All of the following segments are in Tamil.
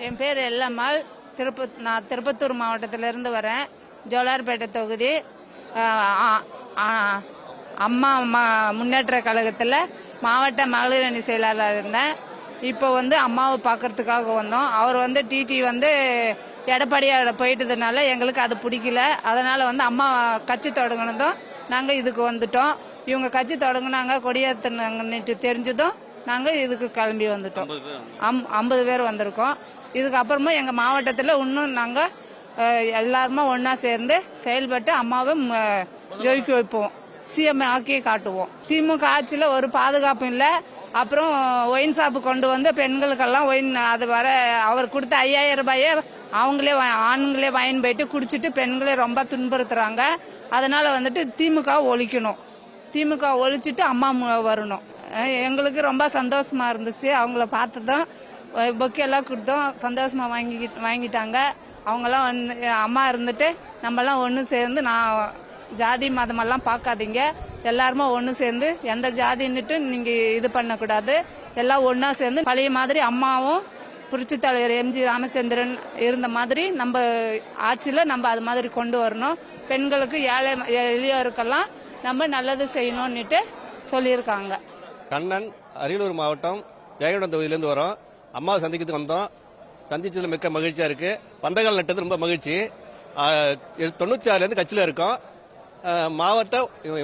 என் பேர் எல்லம்மாள். நான் திருப்பத்தூர் மாவட்டத்திலிருந்து வரேன். ஜோலார்பேட்டை தொகுதி. அம்மா முன்னேற்ற கழகத்தில் மாவட்ட மகளிர் அணி செயலாளர் இருந்தேன். இப்போ அம்மாவை பார்க்கறதுக்காக வந்தோம். அவர் டிடி எடப்பாடியோட போயிட்டதுனால எங்களுக்கு அது பிடிக்கல. அதனால அம்மா கட்சி தொடங்கினதும் நாங்கள் இதுக்கு வந்துட்டோம். இவங்க கட்சி தொடங்கினாங்க, கொடியேற்றிட்டு தெரிஞ்சதும் நாங்கள் இதுக்கு கிளம்பி வந்துட்டோம். 50 பேர் வந்திருக்கோம். இதுக்கப்புறமா எங்கள் மாவட்டத்தில் இன்னும் நாங்கள் எல்லாருமே ஒன்றா சேர்ந்து செயல்பட்டு அம்மாவை ஜெயிக்க வைப்போம், சிஎம் ஆக்கி காட்டுவோம். திமுக ஆட்சியில் ஒரு பாதுகாப்பும் இல்லை. அப்புறம் ஒயின் ஷாப்பு கொண்டு வந்து பெண்களுக்கெல்லாம் ஒயின் அது வர அவர் கொடுத்த 5000 ரூபாயே அவங்களே ஆண்களே வாங்கி போயிட்டு குடிச்சிட்டு பெண்களே ரொம்ப துன்புறுத்துறாங்க. அதனால திமுக ஒழிக்கணும். திமுக ஒழிச்சிட்டு அம்மா வரணும். எங்களுக்கு ரொம்ப சந்தோஷமா இருந்துச்சு. அவங்கள பார்த்ததும் பொக்கெல்லாம் கொடுத்தோம், சந்தோஷமா வாங்கிட்டாங்க. அவங்கெல்லாம் அம்மா இருந்துட்டு நம்மெல்லாம் ஒன்று சேர்ந்து, நான் ஜாதி மதமெல்லாம் பார்க்காதீங்க, எல்லாருமே ஒன்று சேர்ந்து எந்த ஜாதின்னுட்டு நீங்கள் இது பண்ணக்கூடாது, எல்லாம் ஒன்றா சேர்ந்து பழைய மாதிரி அம்மாவும் புரட்சி தலைவர் எம்ஜி ராமச்சந்திரன் இருந்த மாதிரி நம்ம ஆட்சியில் நம்ம அது மாதிரி கொண்டு வரணும். பெண்களுக்கு ஏழை எளியோருக்கெல்லாம் நம்ம நல்லது செய்யணும்னுட்டு சொல்லியிருக்காங்க. கண்ணன், அரியலூர் மாவட்டம் ஜெயகொண்டம் தொகுதியிலேருந்து வரோம். அம்மாவை சந்திக்கிறதுக்கு வந்தோம். சந்திச்சதுல மிக்க மகிழ்ச்சியா இருக்கு. பந்தகால் நட்டது ரொம்ப மகிழ்ச்சி. 96 கட்சியில் இருக்கோம். மாவட்ட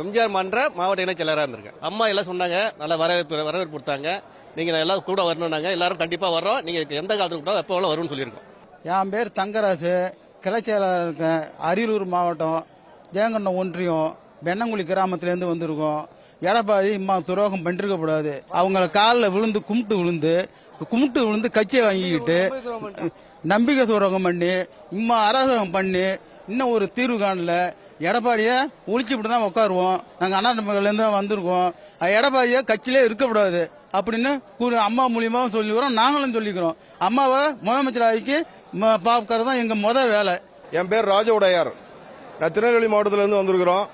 எம்ஜிஆர் மன்ற மாவட்ட இணைச் செயலராக இருந்திருக்கேன். அம்மா எல்லாம் சொன்னாங்க, நல்ல வரவேற்பு கொடுத்தாங்க. நீங்க எல்லாம் கூட வரணும்னாங்க. எல்லாரும் கண்டிப்பா வர்றோம், நீங்க எந்த காலத்துக்கு கூட எப்போ வேணாலும் வரும்னு சொல்லியிருக்கோம். என் பேர் தங்கராசு, கிளைச் செயலாளர் இருக்கேன். அரியலூர் மாவட்டம் ஜெயங்கொண்டம் ஒன்றியம் பெண்ணங்குழி கிராமத்திலேருந்து வந்திருக்கோம். எடப்பாடி இம்மா துரோகம் பண்ணிருக்கக்கூடாது. அவங்கள காலில் விழுந்து கும்பிட்டு விழுந்து கட்சியை வாங்கிக்கிட்டு நம்பிக்கை துரோகம் பண்ணி இம்மா அராஜகம் பண்ணி இன்னும் ஒரு தீர்வு காணல. எடப்பாடியை ஒழிச்சுட்டு தான் உட்காருவோம். நாங்கள் அண்ணாமலையிலேருந்து தான் வந்திருக்கோம். எடப்பாடியை கட்சியிலே இருக்கக்கூடாது அப்படின்னு அம்மா மூலியமாகவும் சொல்லிக்கிறோம், நாங்களும் சொல்லிக்கிறோம். அம்மாவை முதலமைச்சராகி பார்க்கறது தான் எங்கள் வேலை. என் பேர் ராஜவுடையார். நான் திருநெல்வேலி மாவட்டத்திலேருந்து வந்திருக்கிறோம்.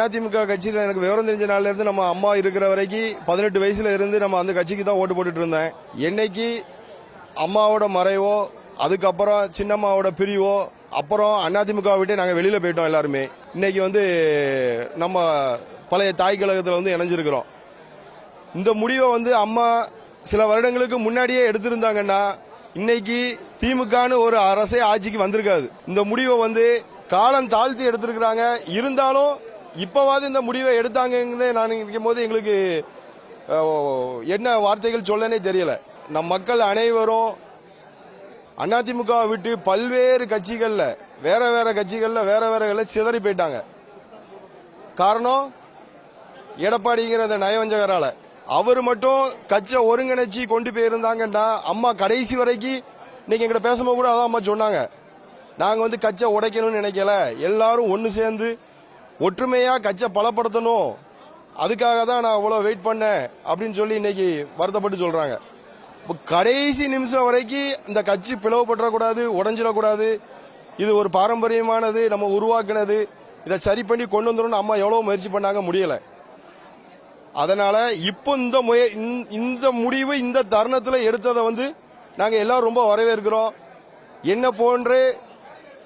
அதிமுக கட்சியில் எனக்கு விவரம் தெரிஞ்ச நாள்ல இருந்து நம்ம அம்மா இருக்கிற வரைக்கும் 18 வயசுல இருந்து நம்ம அந்த கட்சிக்கு தான் ஓட்டு போட்டுட்டு இருந்தேன். என்னைக்கு அம்மாவோட மறைவோ, அதுக்கப்புறம் சின்னம்மாவோட பிரிவோ, அப்புறம் அதிமுக விட்டு நாங்கள் வெளியில போயிட்டோம் எல்லாருமே. இன்னைக்கு நம்ம பழைய தாய் கழகத்தில் இணைஞ்சிருக்கிறோம். இந்த முடிவை அம்மா சில வருடங்களுக்கு முன்னாடியே எடுத்திருந்தாங்கன்னா இன்னைக்கு திமுகன்னு ஒரு அரசே ஆட்சிக்கு வந்திருக்காது. இந்த முடிவை காலம் தாழ்த்தி எடுத்திருக்கிறாங்க. இருந்தாலும் இப்பவாது இந்த முடிவை எடுத்தாங்க நான் நினைக்கும் போது எங்களுக்கு என்ன வார்த்தைகள் சொல்லனே தெரியல. நம் மக்கள் அனைவரும் அதிமுக விட்டு பல்வேறு கட்சிகள்ல வேற கட்சிகள்ல சிதறி போயிட்டாங்க. காரணம் எடப்பாடிங்கிற அந்த நயவஞ்சகரால. அவர் மட்டும் கட்சியை ஒருங்கிணைச்சி கொண்டு போயிருந்தாங்கன்னா அம்மா கடைசி வரைக்கும் இன்னைக்கு எங்கிட்ட பேசும்போது கூட அதான் அம்மா சொன்னாங்க, நாங்க கட்சியை உடைக்கணும்னு நினைக்கல, எல்லாரும் ஒன்னு சேர்ந்து ஒற்றுமையா கட்சியை பலப்படுத்தணும், அதுக்காக தான் நான் அவ்வளவு வெயிட் பண்ணேன் அப்படின்னு சொல்லி இன்னைக்கு வருத்தப்பட்டு சொல்றாங்க. இப்போ கடைசி நிமிஷம் வரைக்கும் இந்த கட்சி பிளவுபற்றக்கூடாது, உடஞ்சிடக்கூடாது. இது ஒரு பாரம்பரியமானது, நம்ம உருவாக்குனது. இதை சரி பண்ணி கொண்டு வந்துடும் அம்மா எவ்வளவு முயற்சி பண்ணாங்க, முடியல. அதனால இப்போ இந்த முடிவு இந்த தருணத்தில் எடுத்ததை நாங்க எல்லாரும் ரொம்ப வரவேற்கிறோம். என்ன போன்று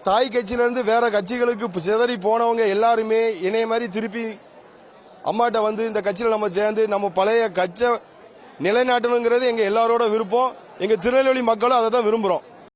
தாய் கட்சியிலிருந்து வேற கட்சிகளுக்கு சிதறி போனவங்க எல்லாருமே இணைய மாதிரி திருப்பி அம்மாட்ட இந்த கட்சியில் நம்ம சேர்ந்து நம்ம பழைய கட்சியை நிலைநாட்டணுங்கிறது எங்க எல்லாரோட விருப்பம். எங்க திருநெல்வேலி மக்களும் அதை தான் விரும்புறோம்.